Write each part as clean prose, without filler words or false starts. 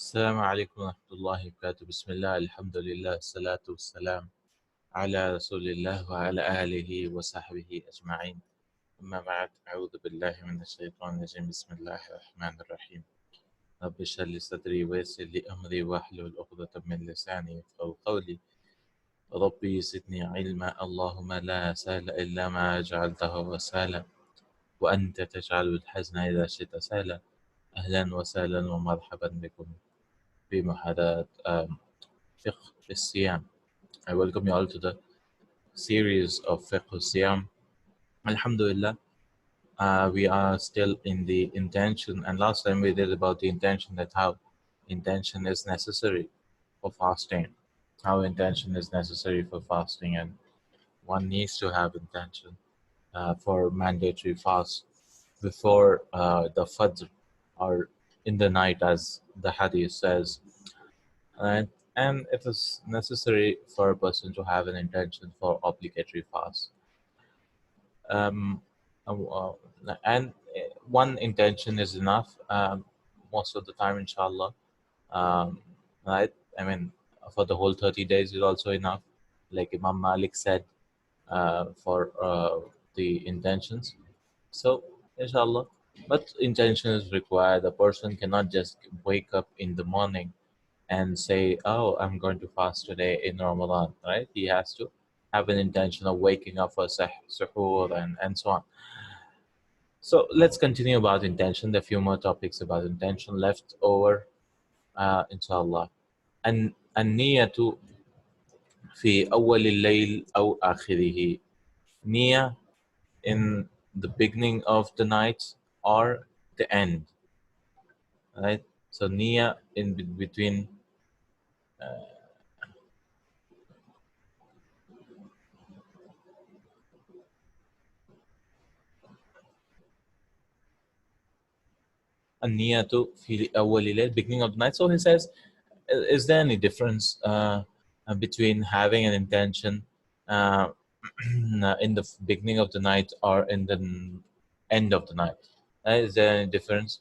السلام عليكم ورحمة الله وبركاته. بسم الله، الحمد لله، الصلاة والسلام على رسول الله وعلى آله وصحبه أجمعين. أما بعد، أعوذ بالله من الشيطان الرجيم. بسم الله الرحمن الرحيم. رب اشرح لي صدري ويسر لي أمري واحلل عقدة من لساني يفقهوا قولي. ربي زدني علما. اللهم لا سهل إلا ما جعلته سهلا وأنت تجعل الحزن إذا شئت سهلا. أهلا وسهلا ومرحبا بكم في محاضرة فقه الصيام. I welcome you all to the series of Fiqh al-Siyam. Alhamdulillah, we are still in the intention, and last time we did about the intention, that how intention is necessary for fasting, and one needs to have intention for mandatory fast before the Fajr or in the night, as the Hadith says. And it is necessary for a person to have an intention for obligatory fast. Um, and one intention is enough most of the time, inshallah. Right? I mean, for the whole 30 days is also enough, like Imam Malik said, for the intentions. So, inshallah. But intention is required. The person cannot just wake up in the morning and say, oh, I'm going to fast today in Ramadan, right? He has to have an intention of waking up for suhoor and so on. So let's continue about intention. There are a few more topics about intention left over, inshallah. And النية في أول الليل أو آخره. Niyyah in the beginning of the night or the end, right? So niyyah in between النية في أول الليل, beginning of the night. So he says, is there any difference between having an intention in the beginning of the night or in the end of the night? Is there any difference?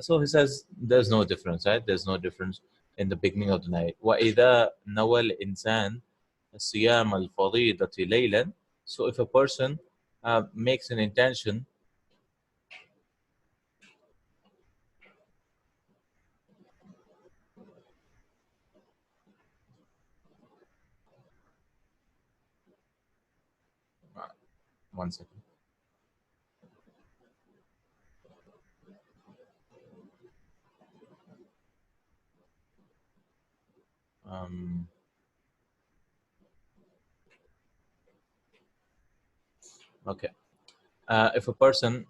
So he says there's no difference, right? There's no difference in the beginning of the night. وَإِذَا نَوَى الْإِنسَانِ صِيَامَ الْفَرِيضَةِ لَيْلًا. So if a person makes an intention one second. Okay. If a person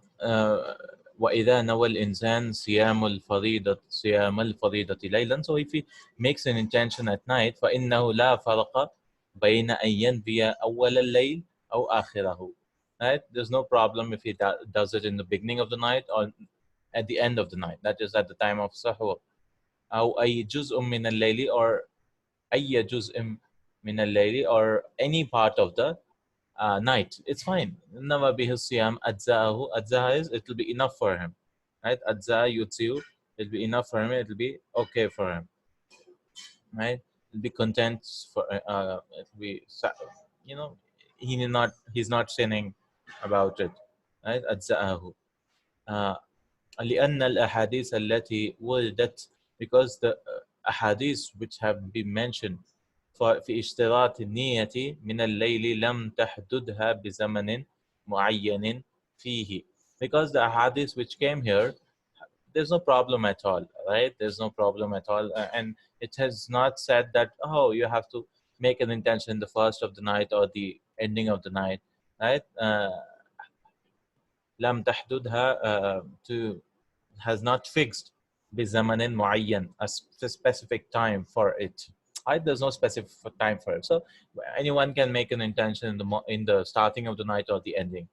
وَإِذَا نَوَى الْإِنسَانِ صِيَامَ الْفَرِيضَةِ لَيْلًا. So if he makes an intention at night, فَإِنَّهُ لَا فَرْقَ بَيْنَ أَنْ يَنْوِيَ أَوَّلَ اللَّيْلِ أَوْ آخِرَهُ. Right? There's no problem if he does it in the beginning of the night or at the end of the night. That is at the time of sahur. أو أي جزء من الليل, or أي جزء من الليل, or any part of the night. It's fine. Nama bihi siyam ajza'ahu. Ajza' is, it will be enough for him. Right? Ajza' yutzi'u. It will be enough for him. It will be okay for him. Right? He'll be content for it will be, you know, he's not sinning about it. Right? Ajza'ahu. لأن الأحاديث التي وردت, because the ahadith which have been mentioned في اشتراط النية من الليل لم تحددها بزمن معين فيه. Because the ahadith which came here, there's no problem at all, right? There's no problem at all, and it has not said that, oh, you have to make an intention the first of the night or the ending of the night, right? لم تحددها has not fixed بزمن معين, a specific time for it. Right? There's no specific time for it. So anyone can make an intention in the starting of the night or the ending.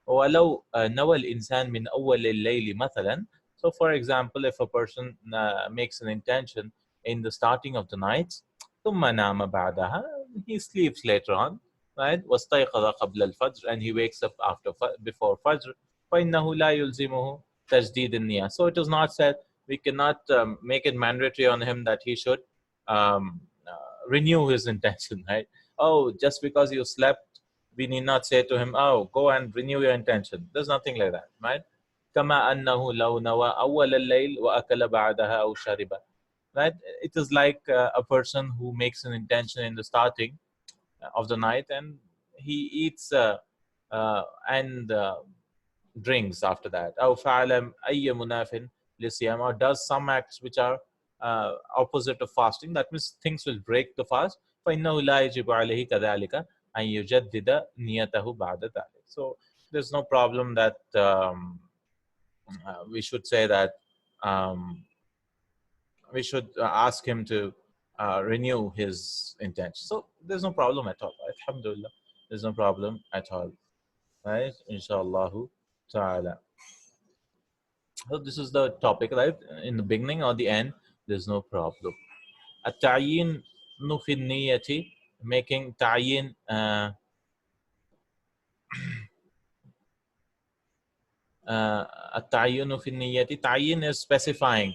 ولو نوى الإنسان من أول الليل مثلا. So for example, if a person makes an intention in the starting of the night, ثم نام بعدها, he sleeps later on, right? واستيقظ قبل الفجر, and he wakes up before Fajr. فإنه لا يلزمه تجديد النية. So it is not said, we cannot make it mandatory on him that he should um, renew his intention, right? Oh, just because you slept, we need not say to him, oh, go and renew your intention. There's nothing like that, right? كما أنه لو نوى أول الليل وأكل بعدها أو شرب, right? It is like a person who makes an intention in the starting of the night, and he eats and drinks after that. أو فعل أي مناف للصيام, or does some acts which are opposite of fasting. That means things will break the fast. فإنه لا يجب عليه كذلك أن يجدد نيته بعد ذلك. So there's no problem that we should say that um, we should ask him to renew his intention. So there's no problem at all. Alhamdulillah, there's no problem at all. Right? Inshallah ta'ala. So this is the topic, right? In the beginning or the end, there's no problem. التعيين في النية, making تعيين التعيين في النية. تعيين is specifying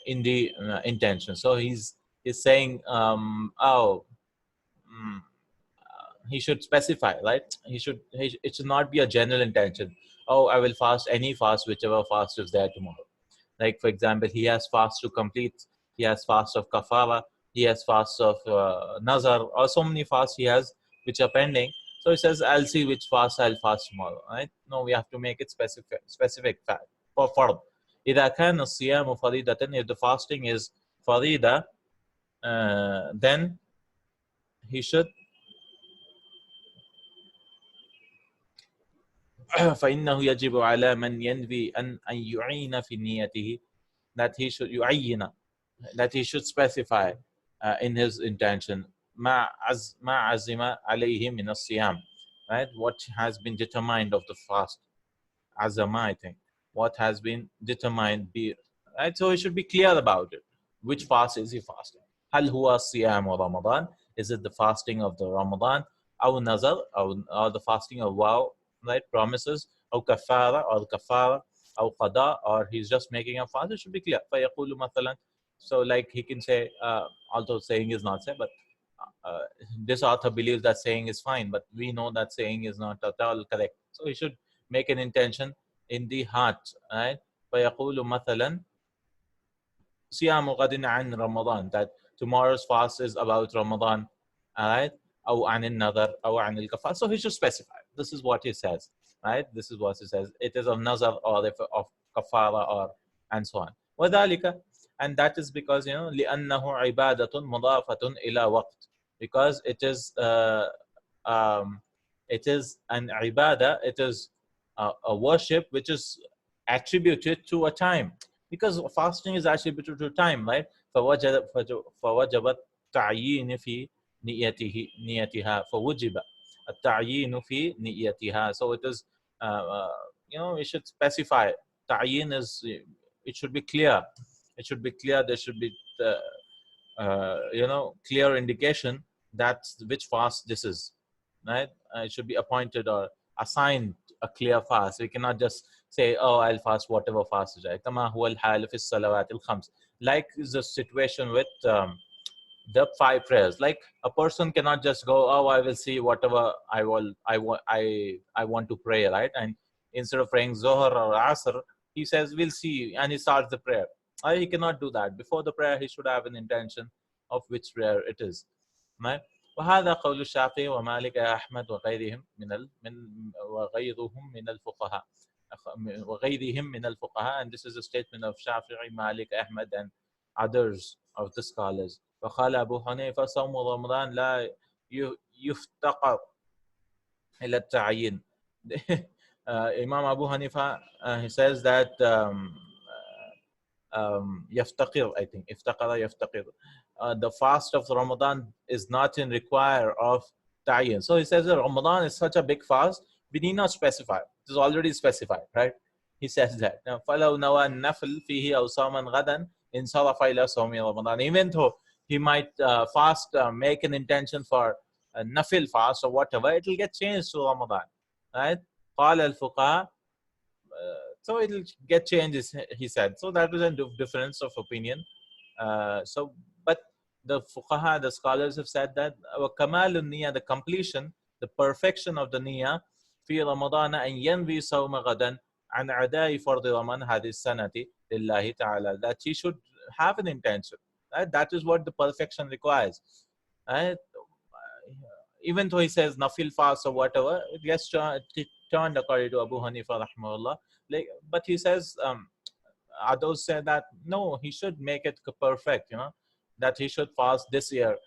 in the intention. So he's saying, he should specify, right? It should not be a general intention. Oh, I will fast any fast, whichever fast is there tomorrow. Like, for example, he has fast to complete, he has fast of kafara, he has fast of nazar, or so many fasts he has which are pending. So he says, I'll see which fast I'll fast tomorrow, right? No, we have to make it specific fact for fard. إذا كان الصيام فريضة, if the fasting is farida, then he should فإنه يجب على من ينوي أن يعين في نيته, that he should يعين, that he should specify in his intention ما عزم عليه من الصيام, right? What has been determined of the fast. Azama, I think. What has been determined, right? So he should be clear about it. Which fast is he fasting? هل هو صيام رمضان? Is it the fasting of the Ramadan? أو نذر, or the fasting of vow, right? Promises. أو كفارة, or kafara. أو قضاء, or he's just making a fast. It should be clear. فيقول مثلا, so like he can say, although saying is not say, but this author believes that saying is fine, but we know that saying is not at all correct. So he should make an intention in the heart, right? فيقول مثلا صيام غد عن رمضان, that tomorrow's fast is about Ramadan, right? أو عن النذر أو عن الكفار. So he should specify. This is what he says, right? This is what he says. It is of nazar, or if of kafara, or and so on. وذلك, and that is because, لأنه عبادة مضافة إلى وقت, because it is an ibadah, it is a worship which is attributed to a time, because fasting is attributed to time, right? فوجب التعيين في نيتها فوجب التعيين في نيتها. So it is, we should specify. Ta'yin is, it should be clear. It should be clear. There should be clear indication that which fast this is, right? It should be appointed or assigned a clear fast. We cannot just say, oh, I'll fast whatever fast is right. كما هو الحال في الصلوات الخمس. Like is the situation with the 5 prayers. Like a person cannot just go, oh, I will see whatever I want to pray, right? And instead of praying Zohar or Asr, he says, we'll see, and he starts the prayer. He cannot do that. Before the prayer, he should have an intention of which prayer it is. Right? وهذا قول الشافعي ومالك أحمد وغيرهم وغيرهم من الفقهاء and this is a statement of Shafi'i, Malik, Ahmad, and others of the scholars. وقال أبو حنيفة صوم رمضان لا يفتقر إلى التعيين. Imam Abu Hanifa, he says that يفتقر, I think افتقر يفتقر, the fast of Ramadan is not in require of ta'yin. So he says that Ramadan is such a big fast, we need not specify. It is already specified, right? He says that. Now, فَلَوْ نَوَى النَّفْلِ فِيهِ أَوْ صَوْمًا غَدًا انصرف إلى صوم رمضان. Even though he might fast, make an intention for a nafil fast or whatever, it will get changed to Ramadan, right? قال الفقهاء So it'll get changes, he said. So that was a difference of opinion. So, but the fuqaha, the scholars have said that kamalun niyyah, the completion, the perfection of the niyyah, في رمضان أن ينوي صوم غدا عن أداء فرض رمضان هذه السنة لله تعالى, that he should have an intention. Right? That is what the perfection requires. Right? Even though he says nafil fast or whatever, it gets turned according to Abu Hanifa rahimahullah. Like, but he says, others say that no, he should make it perfect, that he should fast this year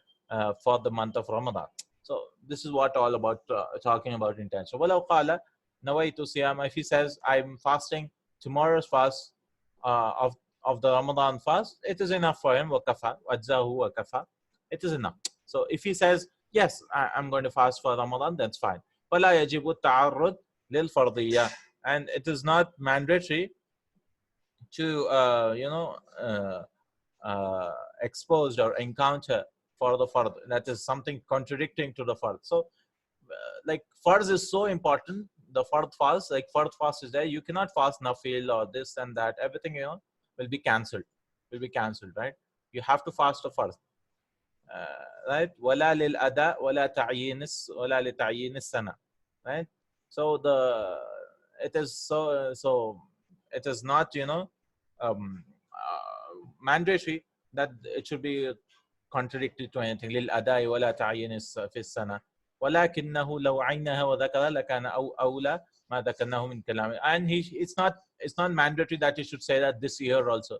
for the month of Ramadan. So this is what all about talking about intention. وَلَوْ قَالَ نَوَيْتُ صِيَامَ, if he says I'm fasting tomorrow's fast of the Ramadan fast, it is enough for him. وَكَفَى وَأَجْزَاهُ وَكَفَى, it is enough. So if he says yes, I'm going to fast for Ramadan, that's fine. فَلَا يَجِبُ التَّعَرُّض لِلْفَرْضِيَّةِ, and it is not mandatory to exposed or encounter for the fard, that is something contradicting to the fard. So like farz is so important, the fard fast, like fard fast is there, you cannot fast nafil or this and that, everything will be cancelled, right? You have to fast the fard, right? Wala lil ada wala li ta'yin sana, right? So it is so it is not mandatory that it should be contradictory to anything. Lil adai wala ta'yin fi sana ولكنه لو عينها وذكرها لكان أولى ما ذكرناه من كلامه. And it's not mandatory that you should say that this year also,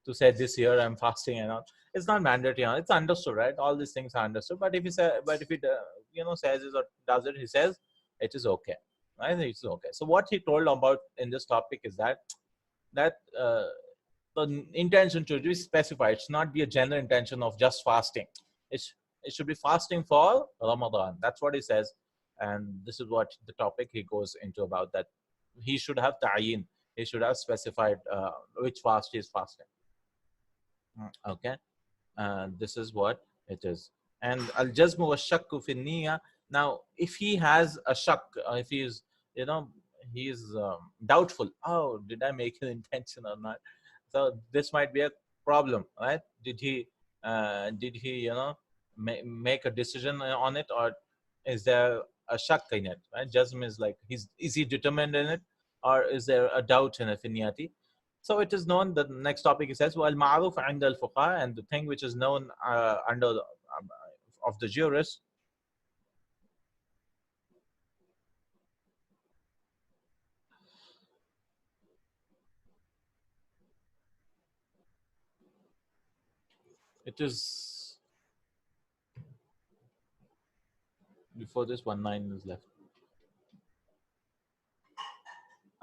to say this year I'm fasting and all. It's not mandatory. It's understood, right? All these things are understood. But if he says it or does it, he says it is okay, right? It's okay. So what he told about in this topic is that the intention should be specified. It should not be a general intention of just fasting. It should be fasting for Ramadan. That's what he says. And this is what the topic he goes into about, that he should have ta'yin. He should have specified which fast he is fasting. Okay. This is what it is. And al-jazmu wa shakku fi niyya. Now, if he has a shak, if he is, he is doubtful. Oh, did I make an intention or not? So this might be a problem, right? Did he, make a decision on it, or is there a shak in it? Right? Jazm is like, is he determined in it, or is there a doubt in it? So it is known. The next topic he says, "Well, ma'ruf 'inda al-fuqaha," and the thing which is known under of the jurists. It is before this 19 is left.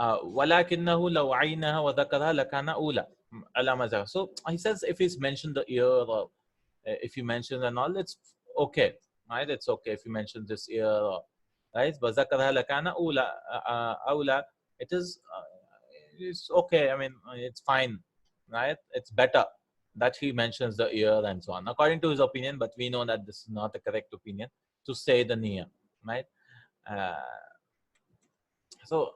وَلَكِنَّهُ لَوْ عَيْنَهَا وَذَكَرَهَا لَكَانَ أُولَى عَلَى مَا ذَكَرَ. So he says if he's mentioned the year, or if you mention and all, it's okay, right? It's okay if you mention this year, right? وَذَكَرَهَا لَكَانَ أُولَى. It is it's okay. I mean, it's fine, right? It's better that he mentions the year and so on, according to his opinion. But we know that this is not the correct opinion to say the niyyah, right? So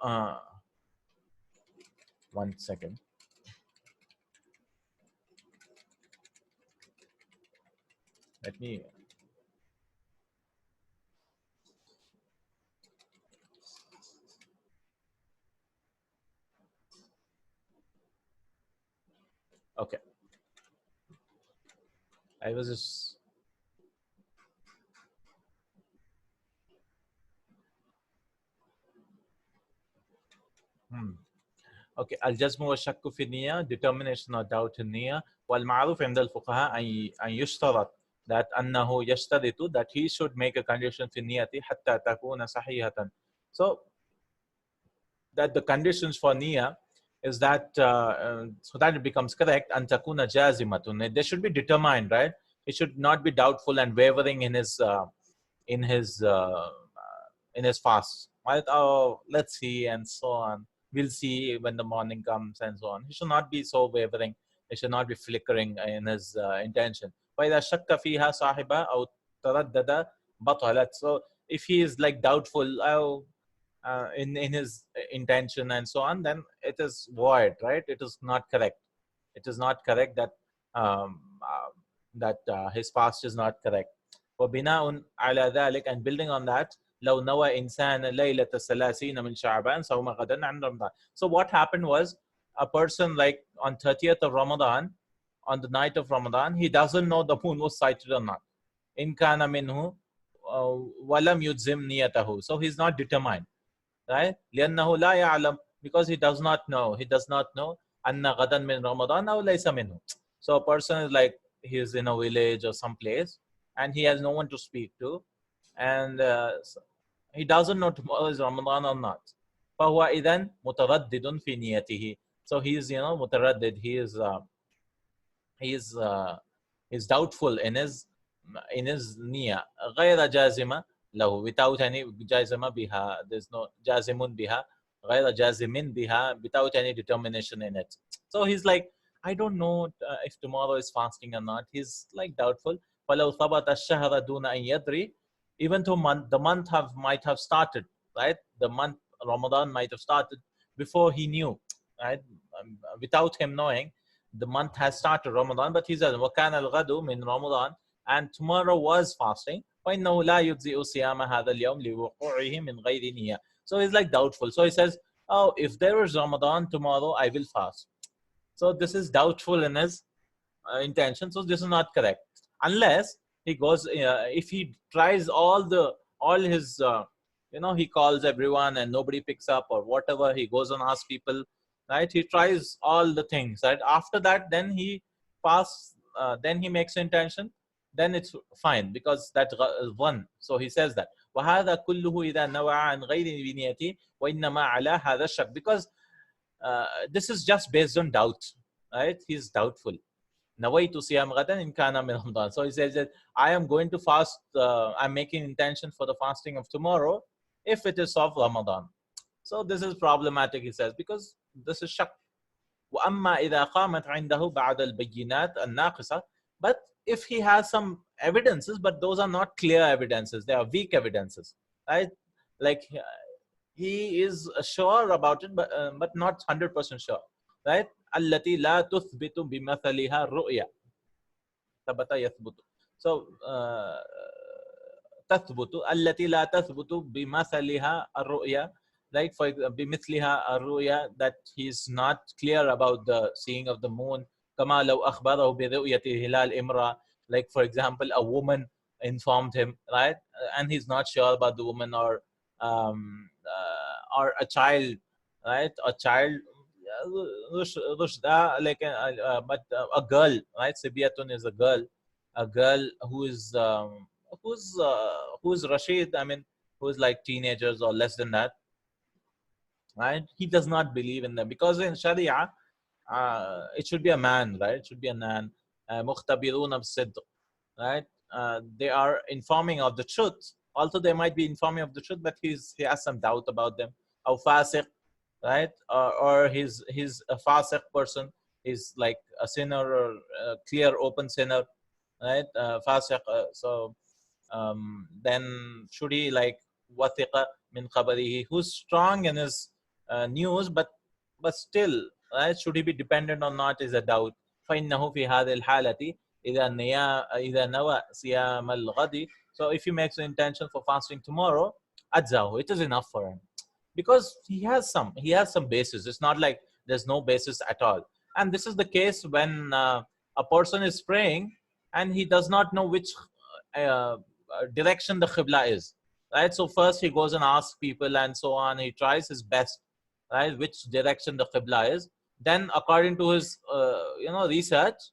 1 second. Let me. Okay. I was just. Okay. الجزم والشك في النية, determination or doubt in نية. والمعروف عند الفقهاء أن يشترط that أنه يشترط that he should make a condition في النية حتى تكون صحيحة. So that the conditions for niyyah is that so that it becomes correct, أن تكون جازمة. They should be determined, right? It should not be doubtful and wavering in his fast, right? Oh, let's see, and so on. We'll see when the morning comes, and so on. He should not be so wavering. He should not be flickering in his intention. وإذا شك فيها صاحبها أو تردد بطلت. So if he is like doubtful, oh, in his intention and so on, then it is void, right? It is not correct. It is not correct that his fast is not correct. وبناء على ذلك, and building on that, لو نوى إنسان ليلة الثلاثين من شعبان صوم غدا عن رمضان. So what happened was, a person like on 30th of Ramadan, on the night of Ramadan, he doesn't know the moon was sighted or not. إن كان منه ولم يجزم نيته. So he's not determined, right? لأنه لا يعلم, because he does not know. He does not know أن غدا من رمضان أو ليس منه. So a person is like, he's in a village or some place, and he has no one to speak to, and he doesn't know tomorrow is Ramadan or not. فهو إذن متردد في نيته. So he is, متردد. He's doubtful in his niyyah. غير جازمة له, without any جازمة بها. There's no جازم بها. غير جازم بها, without any determination in it. So he's like, I don't know if tomorrow is fasting or not. He's like doubtful. فلو ثبت الشهر دون أن يدري, even though the month might have started, right? The month Ramadan might have started before he knew, right? Without him knowing, the month has started Ramadan, but he says وَكَانَ الْغَدُ مِنْ Ramadan, and tomorrow was fasting. فَإِنَّهُ لَا يُجْزِئُ صِيَامَ هَذَا الْيَوْمِ لِوُقُوعِهِ مِنْ غَيْرِ نِيَّةٍ. So he's like doubtful. So he says, oh, if there is Ramadan tomorrow, I will fast. So this is doubtful in his intention. So this is not correct, unless he goes, if he tries all his he calls everyone and nobody picks up or whatever, he goes and asks people, right? He tries all the things, right? After that, then he fasts, then he makes intention, then it's fine, because that one. So he says that وهذا كله إذا نوى عن غير نيته وإنما على هذا الشك, because this is just based on doubt, right? He's doubtful. نويت صيام غدا إن كان من رمضان. So he says that I am going to fast, I'm making intention for the fasting of tomorrow if it is of Ramadan. So this is problematic, he says, because this is shak. وأما إذا قامت عنده بعد البينات الناقصة, but if he has some evidences, but those are not clear evidences, they are weak evidences, right? Like he is sure about it, but not 100% sure, right? التي لا تثبت بمثلها الرؤيا. ثبت يثبت. So تثبت التي لا تثبت بمثلها الرؤيا, like for بمثلها الرؤيا, that he's not clear about the seeing of the moon. كما لو أخبره برؤية هلال امرأة, like for example, a woman informed him, right? And he's not sure about the woman, or a child, right? A child, like a girl, right? Sibiyatun is a girl who is Rashid, I mean, who is like teenagers or less than that, right? He does not believe in them, because in Sharia, it should be a man, right? It should be a man. مختبرون بالصدق, right? They are informing of the truth. Also, they might be informing of the truth, but he has some doubt about them. Or fasiq, right? Or he's a fasiq person. He's like a sinner, or a clear open sinner, right? Fasiq. So then should he like wathiqa min khabarihi, who's strong in his news, but still, right? Should he be dependent or not is a doubt. فإنه في هذه الحالة إذا نوى صيام الغد. So if he makes an intention for fasting tomorrow, أجزاه, it is enough for him, because he has some basis. It's not like there's no basis at all. And this is the case when a person is praying and he does not know which direction the qibla is, right? So first he goes and asks people and so on. He tries his best, right, which direction the qibla is. Then according to his research,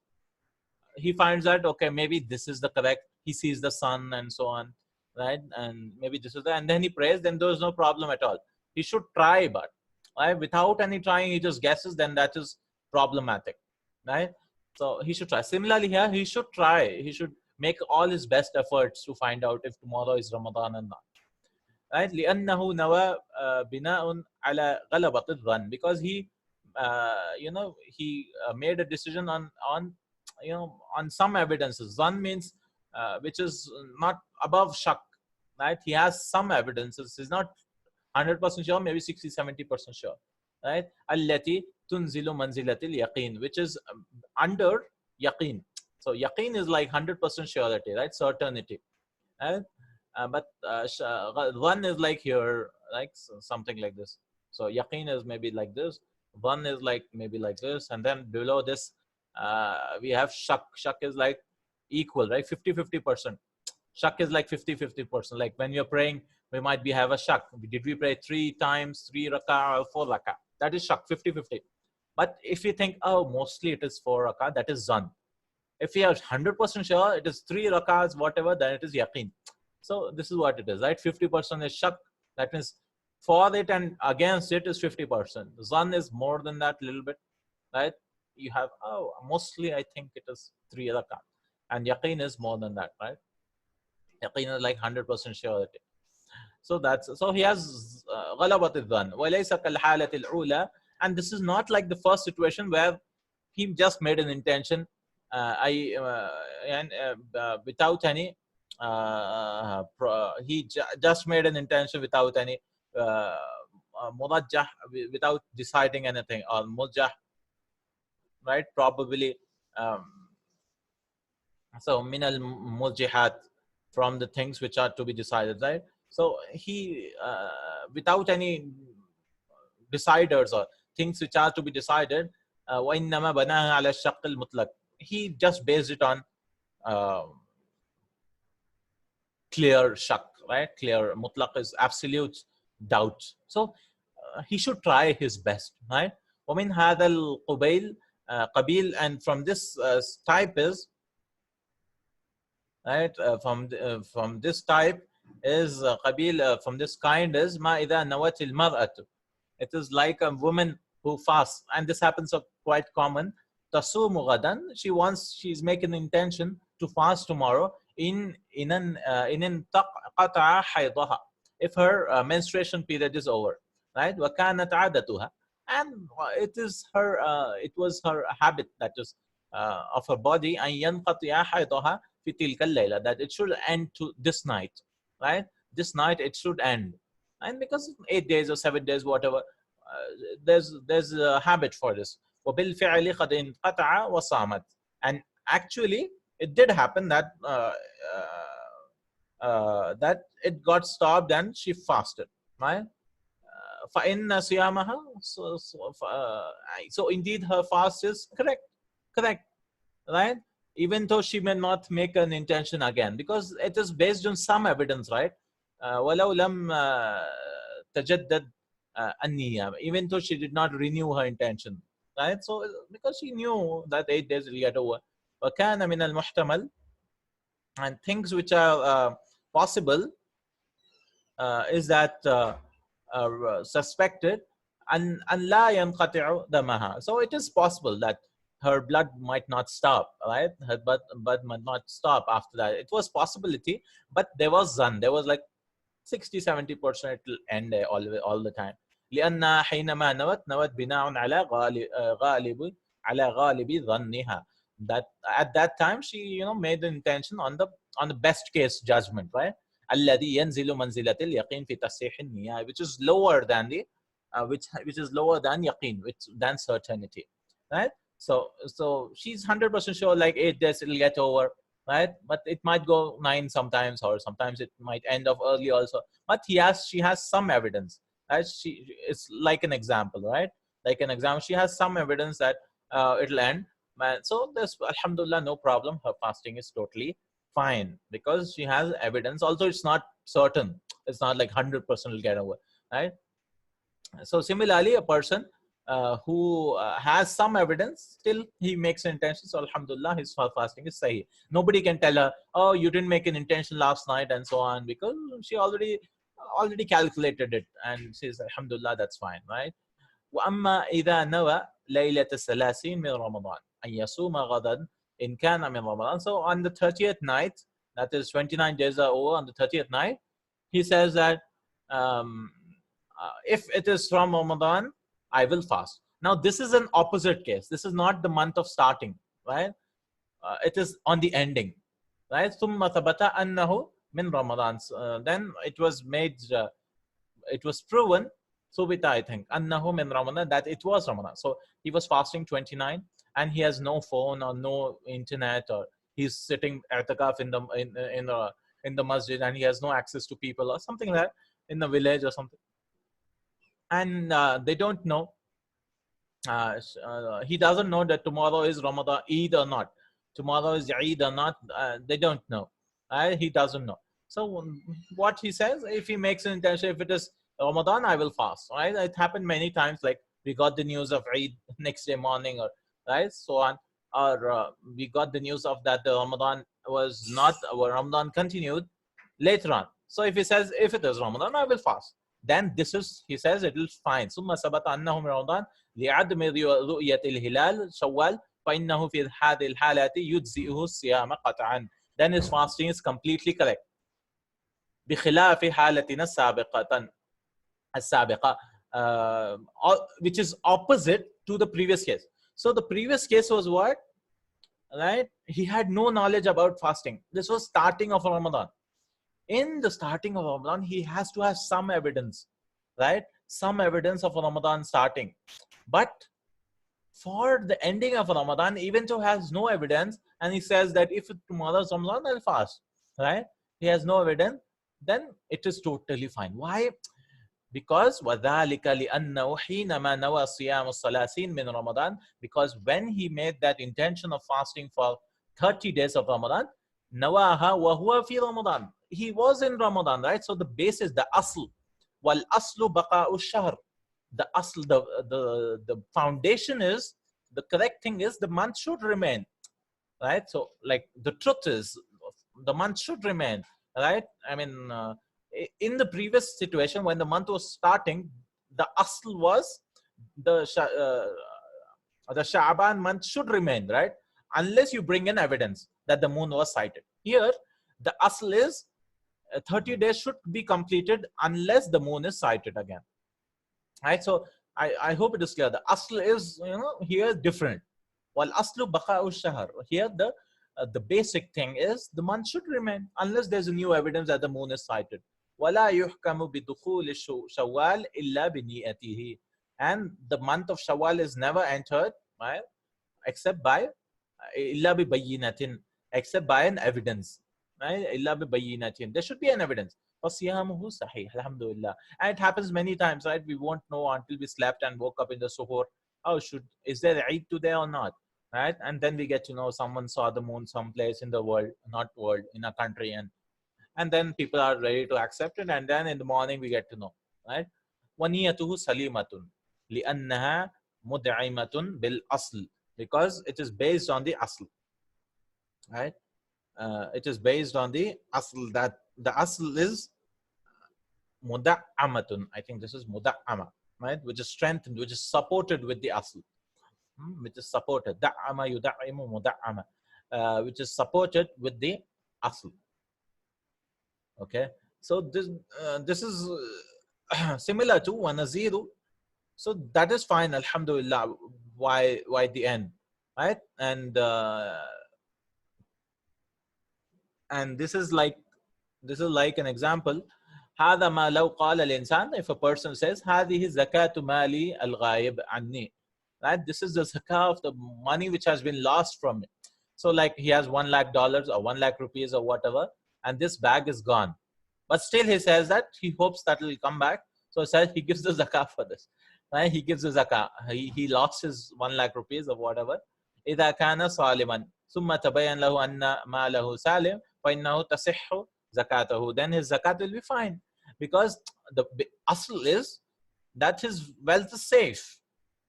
he finds that, okay, maybe this is the correct. He sees the sun and so on, right? And maybe this is and then he prays. Then there is no problem at all. He should try, but right, without any trying, he just guesses. Then that is problematic, right? So he should try. Similarly here, he should try. He should make all his best efforts to find out if tomorrow is Ramadan or not, right? لأنه نوى بناء على غلبة الظن, because he made a decision on some evidences. Zan means which is not above shak, right? He has some evidences. He's not 100% sure, maybe 60-70% sure, right? Allati tunzilu manzilatil yaqeen, which is under yaqeen. So yaqeen is like 100% surety, right? Certainty. Right? But one is like here, like something like this. So yaqeen is maybe like this. One is like maybe like this, and then below this, we have shak. Shak is like equal, right? 50-50%. Shak is like 50-50%. Like when you're praying, we might be have a shak. Did we pray 3 times, 3 rakah or 4 rakah? That is shak, 50-50. But if you think, oh, mostly it is 4 rakah, that is zan. If you are 100% sure it is 3 rakahs, whatever, then it is yaqeen. So this is what it is, right? 50% is shak. That means for it and against it is 50%. Zan is more than that, little bit, right? You have, oh, mostly I think it is 3 rakah, and yaqeen is more than that, right? Yaqeen is like 100% surety. So that's, so he has غلبة الظن وليس كالحالة الأولى, and this is not like the first situation where he just made an intention, without any he just made an intention without any murajjah, without deciding anything, or murjah, right? Probably so min al murjihat, from the things which are to be decided, right? So he without any deciders or things which are to be decided, وإنما بناها على الشق المطلق, he just based it on clear shak, right? Clear mutlaq is absolute doubt. So he should try his best, right? ومن هذا القبيل قبيل, and from this type is, right? From this type is qabil, from this kind is ma idha nawat al mar'atu. It is like a woman who fasts, and this happens quite common. Tasumu gadan, she's making intention to fast tomorrow. In taqata haydaha, if her menstruation period is over, right? Wa kanat adatuha, and it was her habit, that is of her body, an yanqati'a haydaha fi tilka al-layla, that it should end to this night, right? This night it should end, and because 8 days or 7 days, whatever, there's a habit for this. وبالفعل قد انقطع وصامت, and actually it did happen that that it got stopped and she fasted, right? فإن صيامها, so indeed her fast is correct, right? Even though she may not make an intention again, because it is based on some evidence, right? ولو لم تجدد النية, even though she did not renew her intention, right? So because she knew that 8 days will get over. وكان من المحتمل, and things which are possible is that suspected and لا ينقطع دمها. So it is possible that her blood might not stop, right? Her blood might not stop after that. It was possibility, but there was zan. There was like 60-70% it will end all the time. لأن حينما نوت بناء على غالب ظنها, that at that time she made the intention on the best case judgment, right? الذي ينزل منزلة اليقين في تصحيح النية, which is lower than the which is lower than yaqeen, than certainty, right? So she's 100% sure, like 8 days it'll get over, right? But it might go 9 sometimes, or sometimes it might end off early also. But she has some evidence, right? It's like an example, right? Like an example, she has some evidence that it'll end. So there's, alhamdulillah, no problem. Her fasting is totally fine because she has evidence. Also, it's not certain. It's not like 100% will get over, right? So similarly, a person who has some evidence, still he makes an intention. So alhamdulillah, his fasting is sahih. Nobody can tell her, oh, you didn't make an intention last night and so on, because she already calculated it, and says alhamdulillah, that's fine, right? وأما إذا نوى ليلة الثلاثين من رمضان أن يصوم غدا إن كان من رمضان. So on the 30th night, that is 29 days are over, on the 30th night, he says that if it is from Ramadan, I will fast. Now this is an opposite case. This is not the month of starting, right? It is on the ending, right? ثم ثبت أنه من رمضان. Then it was made it was proven, Subita, I think, annahu min Ramadan, that it was Ramadan. So he was fasting 29, and he has no phone or no internet, or he's sitting i'tikaf in the masjid, and he has no access to people or something like that in the village or something, and they don't know. He doesn't know that tomorrow is Ramadan Eid or not. Tomorrow is Eid or not. They don't know. He doesn't know. So what he says, if he makes an intention, if it is Ramadan, I will fast. Right? It happened many times. Like we got the news of Eid next day morning, or right, so on, or we got the news of that the Ramadan was not, Ramadan continued later on. So if he says, if it is Ramadan, I will fast. Then this is, he says, it will fine. ثم ثبت أنه رمضان لعدم رؤية الهلال شوال فإنه في هذه الحالة يجزئه الصيام قطعا. Then his fasting is completely correct. بخلاف حالتنا السابقة, which is opposite to the previous case. So the previous case was what? Right? He had no knowledge about fasting. This was starting of Ramadan. In the starting of Ramadan, he has to have some evidence, right? Some evidence of Ramadan starting. But for the ending of Ramadan, even though has no evidence, and he says that if tomorrow is Ramadan, I'll fast, right? He has no evidence, then it is totally fine. Why? Because وَذَلِكَ لِأَنَّهُ حِينَمَا نَوَى صِيَامُ الثَّلَاثِينَ مِنْ رَمَضَانَ, because when he made that intention of fasting for 30 days of Ramadan, نَوَاهَا وَهُوَ فِي رَمَضَانَ, he was in Ramadan, right? So the basis, the asl, وَالْأَصْلُ بَقَاءُ الشَّهْرِ, the asl, the foundation is, the correct thing is the month should remain, right? So like the truth is the month should remain, right? I mean, in the previous situation when the month was starting, the asl was the Sha'ban month should remain, right? Unless you bring in evidence that the moon was sighted. Here, the asl is 30 days should be completed unless the moon is sighted again, right? So I hope it is clear. The asl is, here different. While aslu baqa'u shahr, here the basic thing is the month should remain unless there's a new evidence that the moon is sighted. وَلَا يُحْكَمُ بِدُخُولِ شَوَّالِ إِلَّا بِنِيَّتِهِ, and the month of Shawwal is never entered, right, except by إِلَّا بِبَيِّنَةٍ, except by an evidence, right? إِلَّا بِبَيِّنَةٍ, there should be an evidence. فَصِيَامُهُ صَحِيحٌ alhamdulillah. And it happens many times, right? We won't know until we slept and woke up in the suhoor. Oh, is there Eid today or not? Right? And then we get to know someone saw the moon someplace in the world, not world, in a country, and then people are ready to accept it, and then in the morning we get to know, right? وَنِيَّتُهُ سَلِيمَةٌ لِأَنَّهَا مُدْعِمَةٌ بِالْأَصْلِ, because it is based on the asl, right? It is based on the asl, that the asl is muda'amatun. I think this is muda'ama, right? Which is strengthened, which is supported with the asl, which is supported. Da'ama yuda'imu muda'ama, which is supported with the asl. Okay, so this is similar to wanaziru. So that is fine, alhamdulillah. Why the end, right? And this is like an example. هذا ما لو قال الإنسان, if a person says هذه زكاة مالي الغائب عني, right? This is the zakah of the money which has been lost from me. So like he has $1 lakh or 1 lakh rupees or whatever, and this bag is gone. But still he says that he hopes that it will come back. So he says he gives the zakah for this. Right? He gives the zakah. He lost his 1 lakh rupees or whatever. إذا كان صالما ثم تبين له أن ماله سالم فإنه تصح زكاته. Then his zakat will be fine. Because the asl is that his wealth is safe.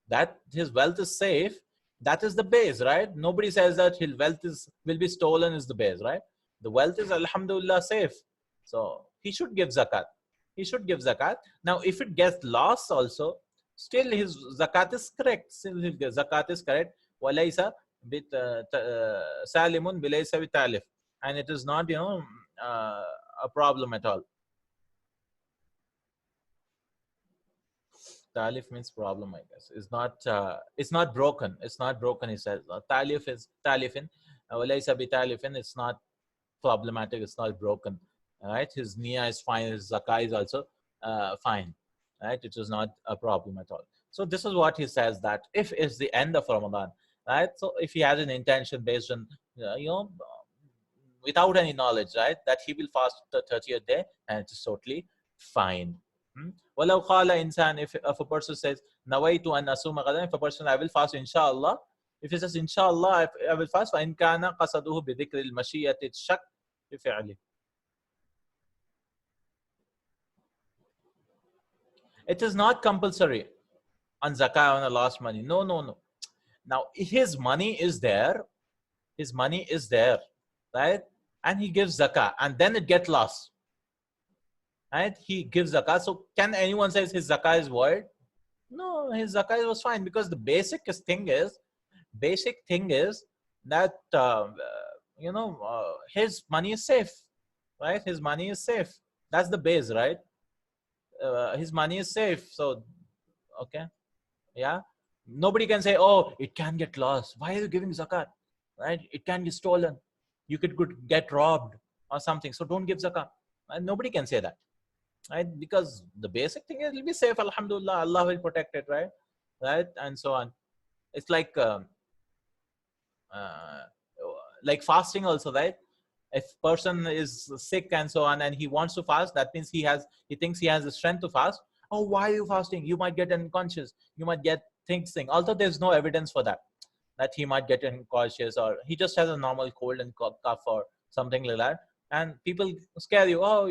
That his wealth is safe. That is the base, right? Nobody says that his wealth will be stolen is the base, right? The wealth is alhamdulillah safe. So he should give zakat. He should give zakat. Now, if it gets lost also, still his zakat is correct. Still his zakat is correct. وَلَيْسَ سَالِمٌ بِلَيْسَ بِتَالِفٍ. And it is not, a problem at all. Talif means problem, I guess. It's not broken. It's not broken, he says. Talif is talifin. وَلَيْسَ بِتَالِفٍ. It's not problematic. It's not broken. All right. His niyyah is fine. His zakah is also fine, right? It is not a problem at all. So this is what he says, that if it's the end of Ramadan, right? So if he has an intention based on, without any knowledge, right, that he will fast the 30th day, and it is totally fine. ولو قال إنسان, if a person says نويت أن أصوم غدا, if a person, I will fast inshallah, if he says inshallah I will fast, فإن كان قصده بذكر المشيئة الشك بفعله. It is not compulsory on zakah on a lost money. No, no, no. Now his money is there, his money is there, right? And he gives zakah, and then it gets lost, right? He gives zakah. So can anyone say his zakah is void? No, his zakah was fine, because the basic thing is that his money is safe, right? His money is safe. That's the base, right? His money is safe. So okay, yeah. Nobody can say, oh, it can get lost. Why are you giving zakat? Right? It can get stolen. You could get robbed or something. So don't give zakat. And nobody can say that, right? Because the basic thing is it'll be safe. Alhamdulillah, Allah will protect it, right? Right, and so on. It's uh, like fasting also, right? If person is sick and so on, and he wants to fast, that means he thinks he has the strength to fast. Oh, why are you fasting? You might get unconscious, you might get thing, although there's no evidence for that he might get unconscious, or he just has a normal cold and cough or something like that, and people scare you. Oh,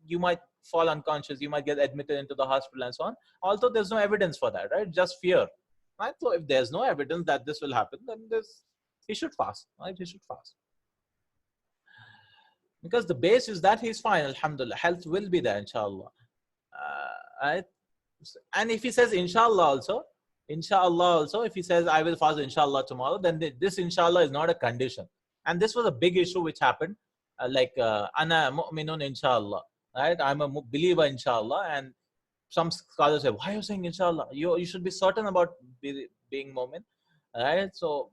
you might fall unconscious, you might get admitted into the hospital and so on, although there's no evidence for that, right? Just fear, right? So if there's no evidence that this will happen, then this he should fast, right? He should fast, because the base is that he's fine, alhamdulillah, health will be there, inshallah. Right? And if he says inshallah also, if he says I will fast inshallah tomorrow, then this inshallah is not a condition. And this was a big issue which happened, ana mu'minun inshallah, right? I'm a believer inshallah. And some scholars say, why are you saying inshallah? You should be certain about being mu'min, right? So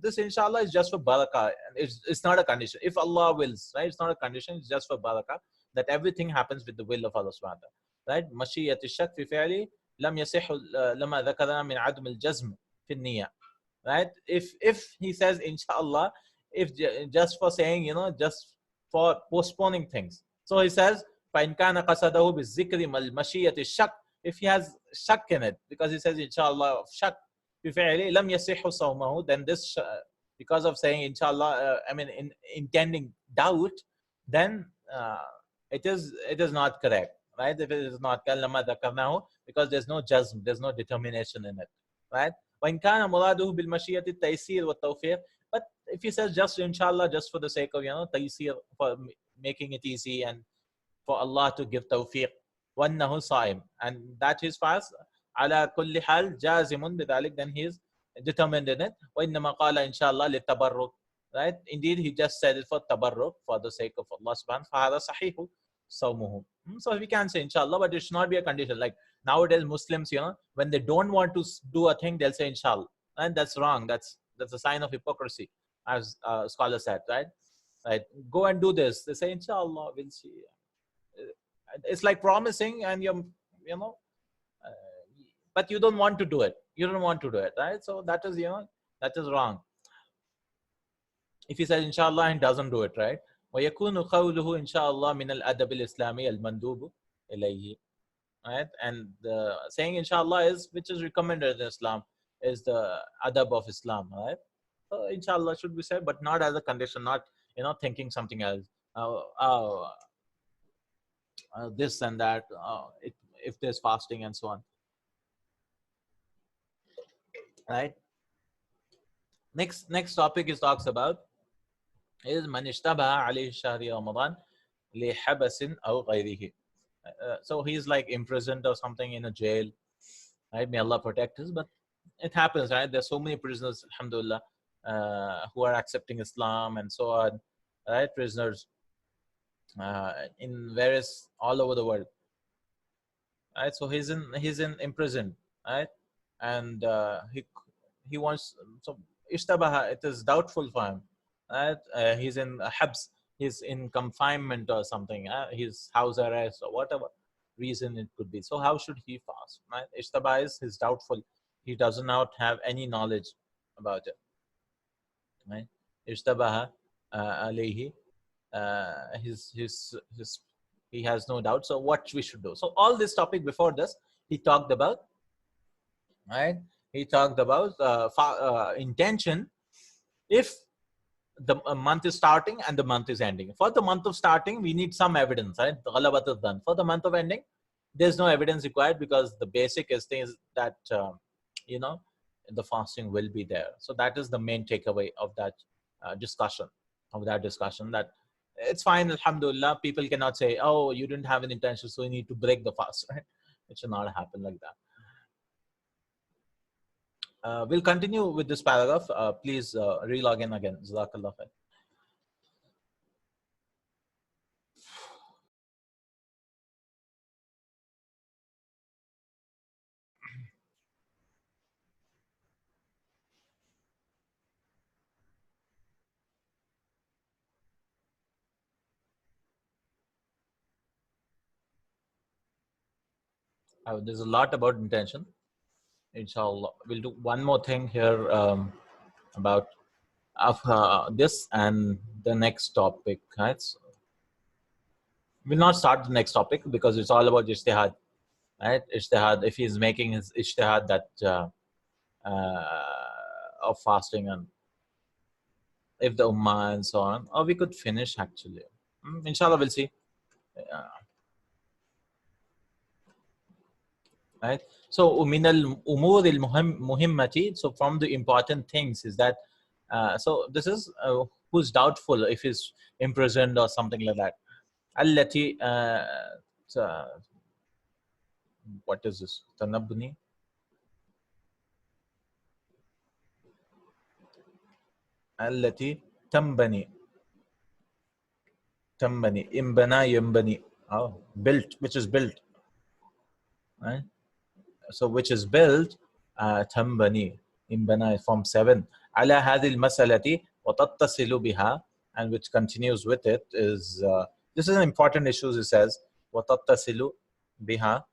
this inshallah is just for barakah. It's not a condition. If Allah wills, right? It's not a condition. It's just for barakah, that everything happens with the will of Allah subhanahu wa ta'ala, right? مشيئة الشك في فعله لم يصح لما ذكرنا من عدم الجزم في النية, right? If he says inshallah, if just for saying, just for postponing things, so he says فإن كان قصده بالذكر مشيئة الشك, if he has shak in it, because he says inshallah of shak بفعله لم يصح صومه, then this because of saying inshallah, intending doubt, then it is not correct, right? If it is not لما ذكرناه, because there's no jazm, there's no determination in it, right? وإن كان مراده بالمشيئة التيسير والتوفيق, but if he says just inshallah, just for the sake of taysir, for making it easy and for Allah to give tawfiq, وأنه صائم, and that his fast على كل حال جازم بذلك, then he is determined in it. وإنما قال إن شاء الله للتبرك, right? Indeed, he just said it for tabarruk, for the sake of Allah subhanahu wa ta'ala. فهذا صحيح صومه. So we can say inshallah, but it should not be a condition. Like nowadays Muslims, when they don't want to do a thing, they'll say inshallah, and that's wrong. That's a sign of hypocrisy, as scholar said, right? Right, go and do this, they say inshallah, we'll see. It's like promising, and you know but you don't want to do it, right? So that is wrong. If he says inshallah and doesn't do it, right? ويكون قوله إن شاء الله من الأدب الإسلامي المندوب إليه, right? And saying inshallah which is recommended in Islam, is the adab of Islam, right? So inshallah should be said, but not as a condition, not thinking something else. This and that, if there's fasting and so on, right? Next topic is talks about is man ishtabaha alayhi shahri Ramadan li habasin aw ghayrihi. So he's like imprisoned or something in a jail, right? May Allah protect us, but it happens, right? There's so many prisoners, alhamdulillah, who are accepting Islam and so on, right? Prisoners in various all over the world, right? So he's in prison, right? And he wants, so ishtabaha, it is doubtful for him, right? He's in habs, he's in confinement or something, his house arrest or whatever, reason it could be. So how should he fast? Right? Ishtabah is doubtful. He does not have any knowledge about it. Right? Ishtabaha alayhi. His he has no doubt. So what we should do? So all this topic before this, he talked about, right? He talked about intention. If the month is starting and the month is ending. For the month of starting, we need some evidence, right? Ghalabat is done. For the month of ending, there's no evidence required, because the basic is things that you know the fasting will be there. So that is the main takeaway of that discussion. That it's fine, alhamdulillah. People cannot say, oh, you didn't have an intention, so you need to break the fast, right? It should not happen like that. We'll continue with this paragraph. Please re-log in again. Jazakallah khair. There's a lot about intention. Inshallah, we'll do one more thing here about this and the next topic. Right? So we'll not start the next topic because it's all about ijtihad. Right? Ijtihad. If he's making his ijtihad that of fasting, and if the ummah and so on, or we could finish actually. Inshallah, we'll see. Right? So min al umur al muhimmati. So from the important things is that so this is who's doubtful if he's imprisoned or something like that. Allati what is this? Tanabni. Allati tambani. Tambani. Imbana yambani. Oh, built, which is built. Right? So which is built tambani. Imbana from 7. Ala hadil masalati wa tattasilu biha, and which continues with it is this is an important issue. It says wa tattasilu biha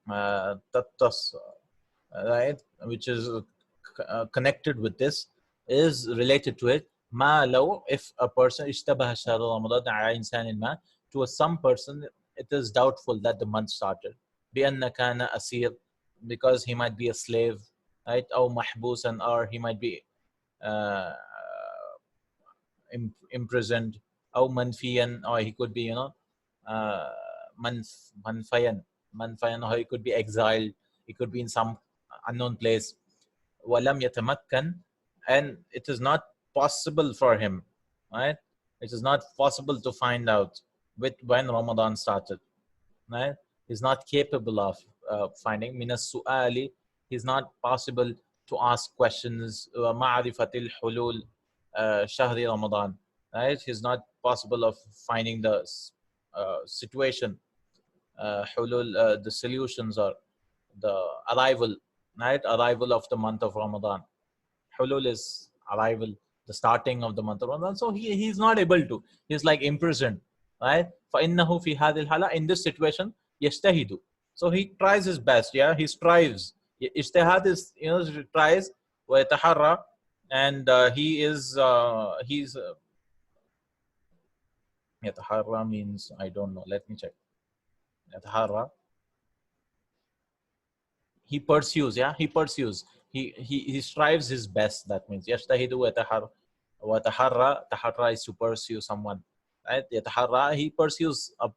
tattas, right, which is connected with this, is related to it. Ma law, if a person ishtabaha shahr ramadan ala insan ma, to some person it is doubtful that the month started bi anna kana asir, because he might be a slave, right, or mahbusan, or he might be uh, imprisoned, or manfiyan, or he could be uh, manfayan, or he could be exiled, he could be in some unknown place. Walam yatamakkan, and it is not possible for him, right? It is not possible to find out with when Ramadan started, right? He's not capable of finding minas su'ali. He's not possible to ask questions. Ma'rifatil hulul shahri Ramadan, right? He's not possible of finding the situation, hulul, the solutions, or the arrival, right? Arrival of the month of Ramadan. Hulul is arrival, the starting of the month of Ramadan. So he's not able to. He's like imprisoned, right? فَإِنَّهُ فِي هَذِهِ الْحَالَةِ, in this situation, يَجْتَهِدُ. So he tries his best, yeah? He strives. Ijtihad is, he tries, وَيَتَحَرَّى, and he's يَتَحَرَّى means, I don't know, let me check. يَتَحَرَّى, he pursues, yeah, he pursues, he strives his best. That means yashtahidu wa taharra is to pursue someone, right? Yataharra, he pursues a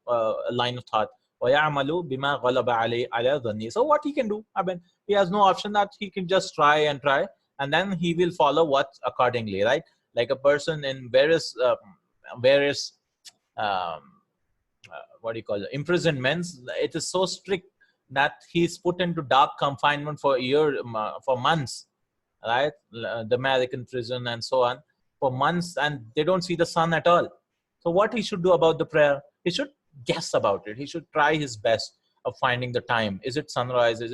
line of thought. Wa ya'malu bima ghalaba alayhi ala dhanni. So what he can do, I mean, he has no option that he can just try and try, and then he will follow what accordingly, right? Like a person in various um, what do you call it, imprisonments, it is so strict that he's put into dark confinement for a year, for months, right? The American prison and so on, for months, and they don't see the sun at all. So what he should do about the prayer? He should guess about it. He should try his best of finding the time. Is it sunrise? Is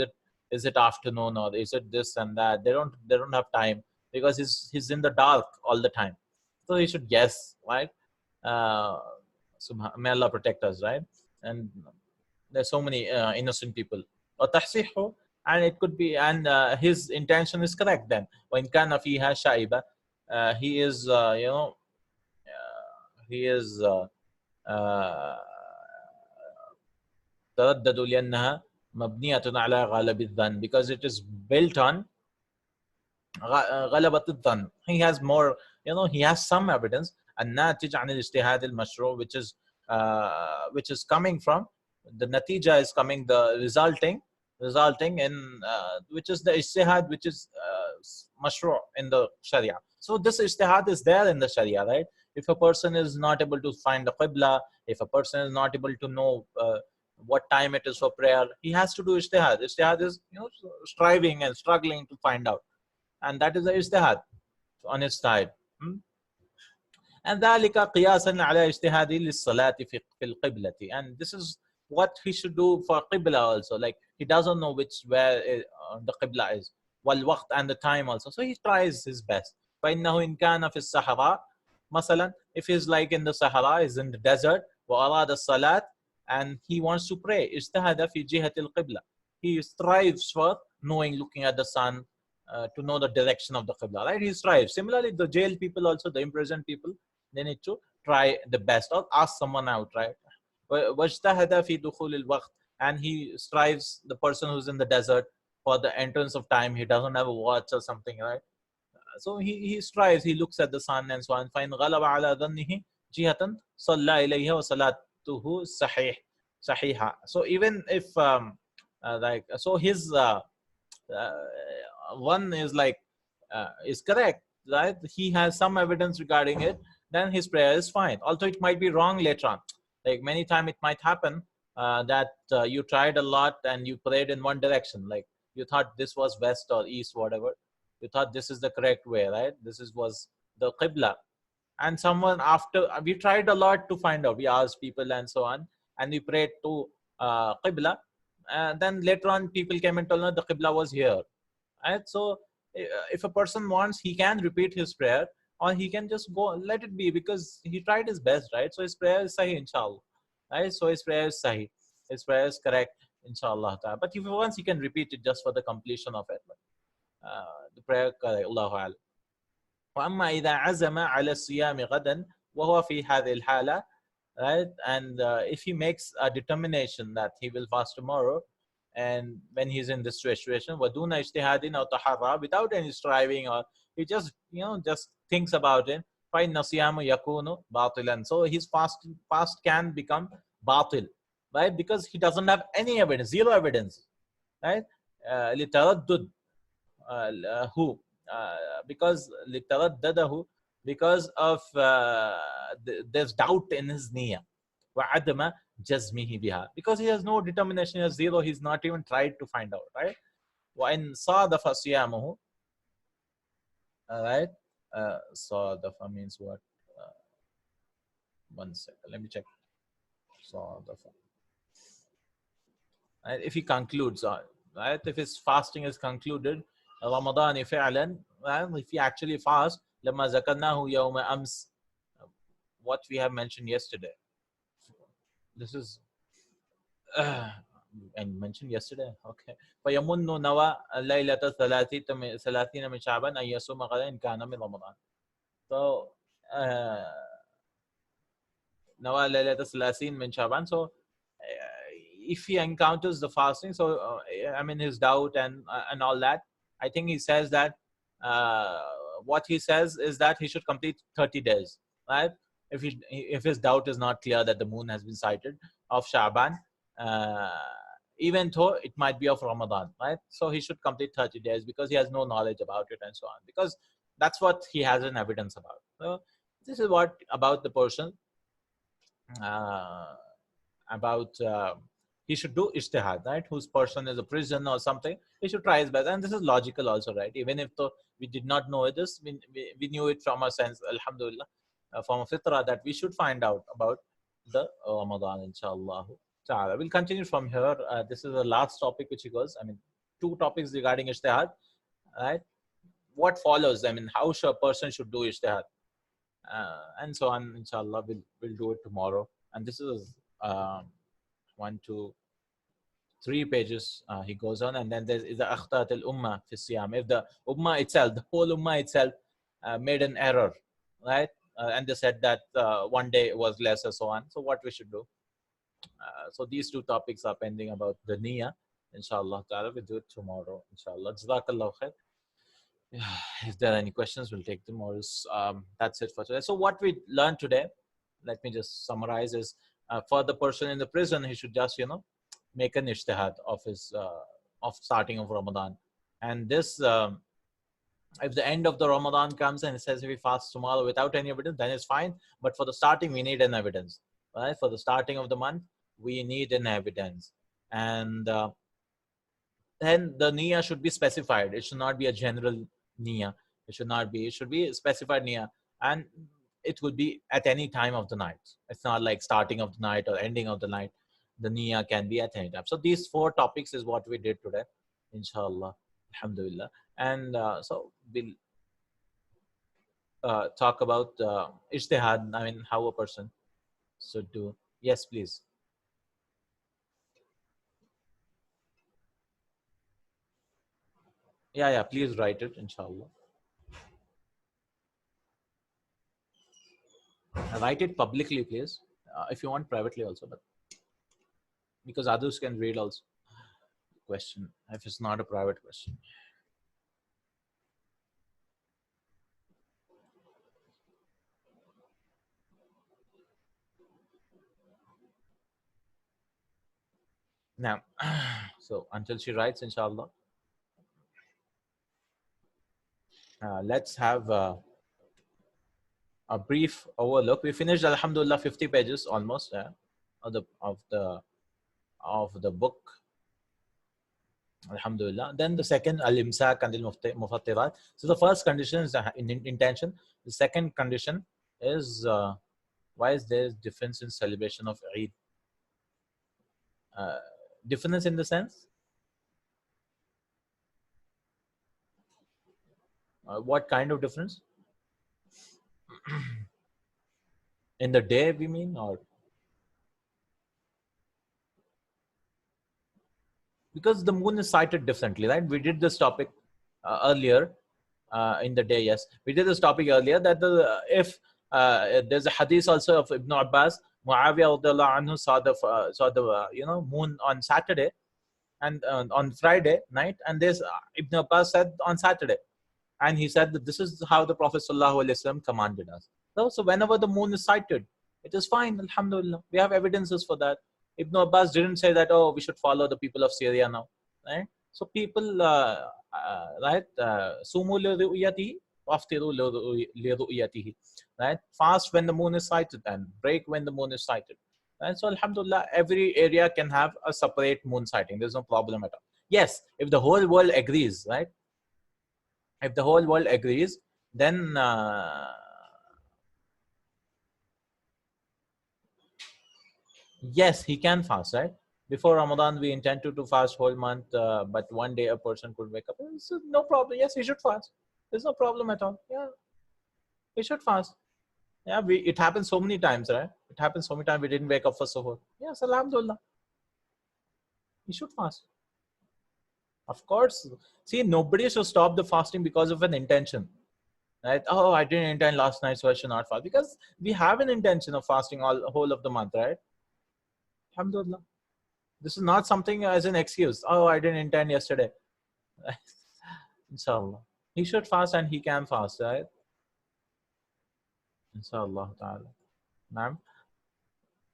it afternoon? Or is it this and that? They don't have time, because he's in the dark all the time. So he should guess, right? Uh, may Allah protect us, right? and there's so many innocent people. Or tahsihu, and it could be, and his intention is correct then. When kana fiha shaiba, he is, he is uh, تردد لأنها مبنية على غالب الظن, because it is built on غلبة الظن. He has more, he has some evidence الناتج عن الاجتهاد المشروع, which is coming from the natija, is coming, the resulting in which is the ijtihad, which is mashru' in the sharia. So this ijtihad is there in the sharia, right? If a person is not able to find the qibla, if a person is not able to know what time it is for prayer, he has to do ijtihad. Ijtihad is, striving and struggling to find out, and that is the ijtihad on his side. And ذلك قياسا على اجتهاده للصلاة في القبلة. And this is what he should do for qibla also. Like, he doesn't know where the qibla is, والوقت, and the time also. So he tries his best. فإنه إن كان في الصحراء مثلا, if he's like in the Sahara, is in the desert, وأراد الصلاة, and he wants to pray, اجتهد في جهة القبلة. He strives for knowing, looking at the sun, to know the direction of the qibla, right? He strives. Similarly, the jail people also, the imprisoned people, they need to try the best, or ask someone out, right? واجتهد في دخول الوقت, and he strives, the person who's in the desert, for the entrance of time. He doesn't have a watch or something, right? So he strives, he looks at the sun and so on. فإن غلب على ظنه جهة صلى إليها وصلاته صحيحة. So even if so his one is like is correct, right? He has some evidence regarding it, then his prayer is fine. Although it might be wrong later on. Like, many times it might happen that you tried a lot and you prayed in one direction. Like, you thought this was west or east, whatever. You thought this is the correct way, right? Was the qibla. And someone, after we tried a lot to find out, we asked people and so on, and we prayed to qibla. And then later on, people came and told us the qibla was here. Right? So if a person wants, he can repeat his prayer, or he can just go, let it be, because he tried his best, right? So his prayer is sahih, inshallah. Right? So his prayer is sahih. His prayer is correct, inshallah. But if he wants, he can repeat it just for the completion of it. The prayer correct, Allahu Alam. وأما إذا عزم على الصيام غدا وهو في هذه الحالة, right? And if he makes a determination that he will fast tomorrow, and when he's in this situation, ودون اجتهاد أو تحرى, without any striving, or he just just thinks about it, فإن صيامه يكون باطلا. So his fast can become batil, right? Because he doesn't have any evidence, zero evidence, right? لتردد who because لتردده, because of there's doubt in his niyyah, وعدم جزمه بها, because he has no determination, he has zero, he's not even tried to find out, right? وإن صادف صيامه, right? صادف means what? One second, let me check. صادف, right? If he concludes, right? If his fasting is concluded, Ramadan فعلا, right? If he actually fasts, لما ذكرناه يوم أمس, what we have mentioned yesterday. This is and mentioned yesterday. Okay. فيمن نوى ليلة 30 من شعبان أن يصوم غدا إن كان من رمضان. So نوى ليلة 30 من شعبان. So if he encounters the fasting, so I mean his doubt and all that, I think he says that what he says is that he should complete 30 days, right? If his doubt is not clear that the moon has been sighted of Shaban, even though it might be of Ramadan, right? So he should complete 30 days because he has no knowledge about it and so on, because that's what he has an evidence about. So this is what about the person about he should do ijtihad, right? Whose person is a prison or something, he should try his best. And this is logical also, right? Even if we did not know this, we knew it from a sense, alhamdulillah, from a fitrah, that we should find out about the Ramadan, inshallah. We'll continue from here. This is the last topic which he goes. I mean, 2 topics regarding ijtihad, right? What follows? I mean, how a person should do ijtihad, and so on. Inshallah, we'll do it tomorrow. And this is 1, 2, 3 pages. He goes on, and then there's the akhtat al ummah fi siyam. If the ummah itself, the whole ummah itself, made an error, right? And they said that one day was less or so on. So what we should do? So these two topics are pending about the niyyah. Inshallah ta'ala, we do it tomorrow. Inshallah. Jazakallah khair. Yeah, if there are any questions, we'll take them. Or else, that's it for today. So what we learned today, let me just summarize, is for the person in the prison, he should just, make an ijtihad of his of starting of Ramadan. And this, if the end of the Ramadan comes and it says if we fast tomorrow without any evidence, then it's fine. But for the starting, we need an evidence, right? For the starting of the month, we need an evidence. And then the niyyah should be specified. It should not be a general niyyah. It should be specified niyyah. And it could be at any time of the night. It's not like starting of the night or ending of the night. The niyyah can be at any time. So these 4 topics is what we did today, inshallah, alhamdulillah. And so we'll talk about ijtihad, I mean, how a person should do. Yes, please. Yeah, please write it, inshallah. Write it publicly, please. If you want privately also, but because others can read also. Question, if it's not a private question. Now, so until she writes, inshallah, let's have a brief overlook. We finished, alhamdulillah, 50 pages almost of the book, alhamdulillah. Then the second, al-imsak and al-mufattirat. So the first condition is intention. The second condition is why is there difference in celebration of Eid? Difference in the sense? What kind of difference? In the day, we mean, or because the moon is sighted differently, right? We did this topic earlier in the day. Yes, we did this topic earlier that if there's a hadith also of Ibn Abbas, Muawiyah radiallahu anhu saw the moon on Saturday and on Friday night, and this Ibn Abbas said on Saturday. And he said that this is how the Prophet ﷺ commanded us. So whenever the moon is sighted, it is fine, alhamdulillah. We have evidences for that. Ibn Abbas didn't say that, oh, we should follow the people of Syria now. Right? So people, right, sumu li waftiru li right? Fast when the moon is sighted and break when the moon is sighted. Right? So alhamdulillah, every area can have a separate moon sighting. There's no problem at all. Yes, if the whole world agrees, right? If the whole world agrees, then yes, he can fast, right? Before Ramadan, we intend to fast whole month, but one day a person could wake up. So no problem. Yes, he should fast. There's no problem at all. Yeah, he should fast. Yeah, it happens so many times, right? It happens so many times we didn't wake up for suhoor. Yes, alhamdulillah. He should fast. Of course. See, nobody should stop the fasting because of an intention. Right? Oh, I didn't intend last night, so I should not fast. Because we have an intention of fasting all whole of the month, right? Alhamdulillah. This is not something as an excuse. Oh, I didn't intend yesterday. Inshallah. He should fast and he can fast, right? Inshallah ta'ala. Ma'am.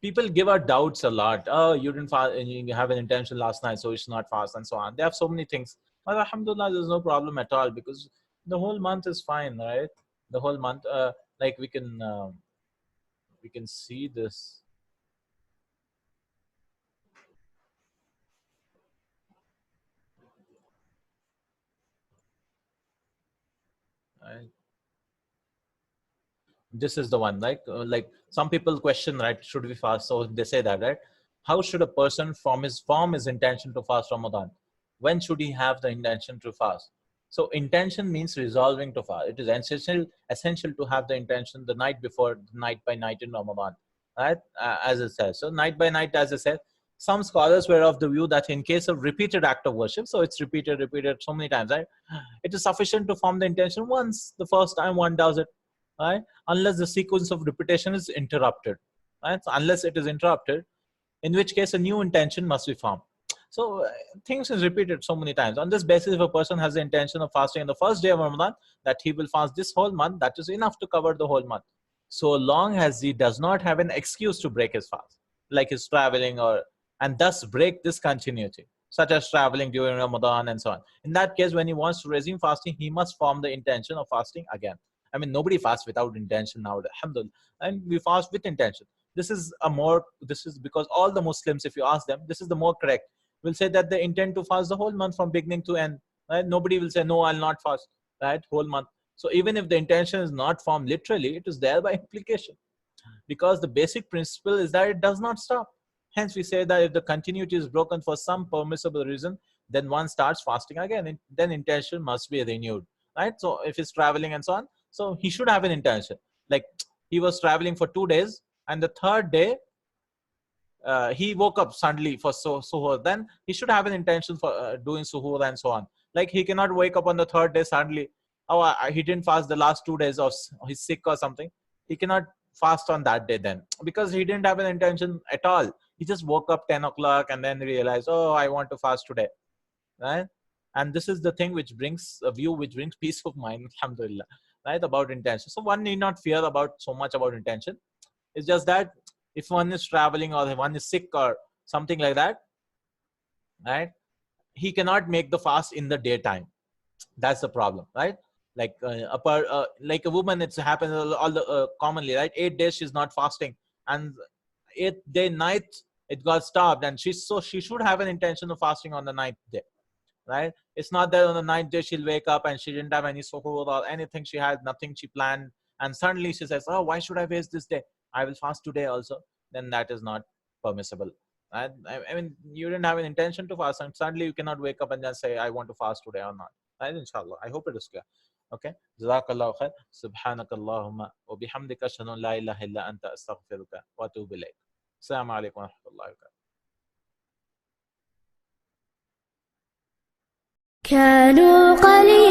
People give out doubts a lot. Oh, you didn't fast and you have an intention last night, so you should not fast and so on. They have so many things. But alhamdulillah, there's no problem at all because the whole month is fine, right? The whole month, like we can see this. Right? This is the one, like some people question, right? Should we fast? So they say that, right? How should a person form his intention to fast Ramadan? When should he have the intention to fast? So intention means resolving to fast. It is essential to have the intention the night before, night by night in Ramadan, right? As it says. So night by night, as I said, Some scholars were of the view that in case of repeated act of worship, so it's repeated so many times, right? It is sufficient to form the intention once. The first time one does it, right? Unless the sequence of repetition is interrupted, right? So unless it is interrupted, in which case a new intention must be formed. So things is repeated so many times. On this basis, if a person has the intention of fasting on the first day of Ramadan, that he will fast this whole month, that is enough to cover the whole month. So long as he does not have an excuse to break his fast, like he's traveling or and thus break this continuity, such as traveling during Ramadan and so on. In that case, when he wants to resume fasting, he must form the intention of fasting again. I mean, nobody fasts without intention now, alhamdulillah, and we fast with intention. This is because all the Muslims, if you ask them, this is the more correct, will say that they intend to fast the whole month from beginning to end, right? Nobody will say, no, I'll not fast, right, whole month. So even if the intention is not formed literally, it is there by implication, because the basic principle is that it does not stop. Hence we say that if the continuity is broken for some permissible reason, then one starts fasting again, then intention must be renewed, right? So if he's traveling and so on, so he should have an intention. Like he was traveling for 2 days, and the third day he woke up suddenly for suhoor, then he should have an intention for doing suhoor and so on. Like he cannot wake up on the third day suddenly, oh, he didn't fast the last 2 days of he's sick or something. He cannot fast on that day then, because he didn't have an intention at all. He just woke up 10 o'clock and then realized, oh, I want to fast today, right? And this is the thing which brings a view which brings peace of mind, alhamdulillah, right, about intention. So one need not fear about so much about intention. It's just that if one is traveling or one is sick or something like that, right, he cannot make the fast in the daytime. That's the problem, right? Like like a woman, it's happens all the commonly, right? 8 days she's not fasting, and 8th day night it got stopped, and she should have an intention of fasting on the 9th day, right? It's not that on the 9th day she'll wake up and she didn't have any suhoor or anything, she had nothing she planned, and suddenly she says, oh, why should I waste this day, I will fast today also. Then that is not permissible, right? I mean, you didn't have an intention to fast, and suddenly you cannot wake up and just say, I want to fast today or not, right? Inshallah, I hope it is clear. Okay, jazakallahu khair, subhanakallahumma wa bihamdika, ashhadu an la ilaha illa anta, astaghfiruka wa atubu ilayk. Assalamu alaikum wa rahmatullahi wa barakatuh. كانوا قليلا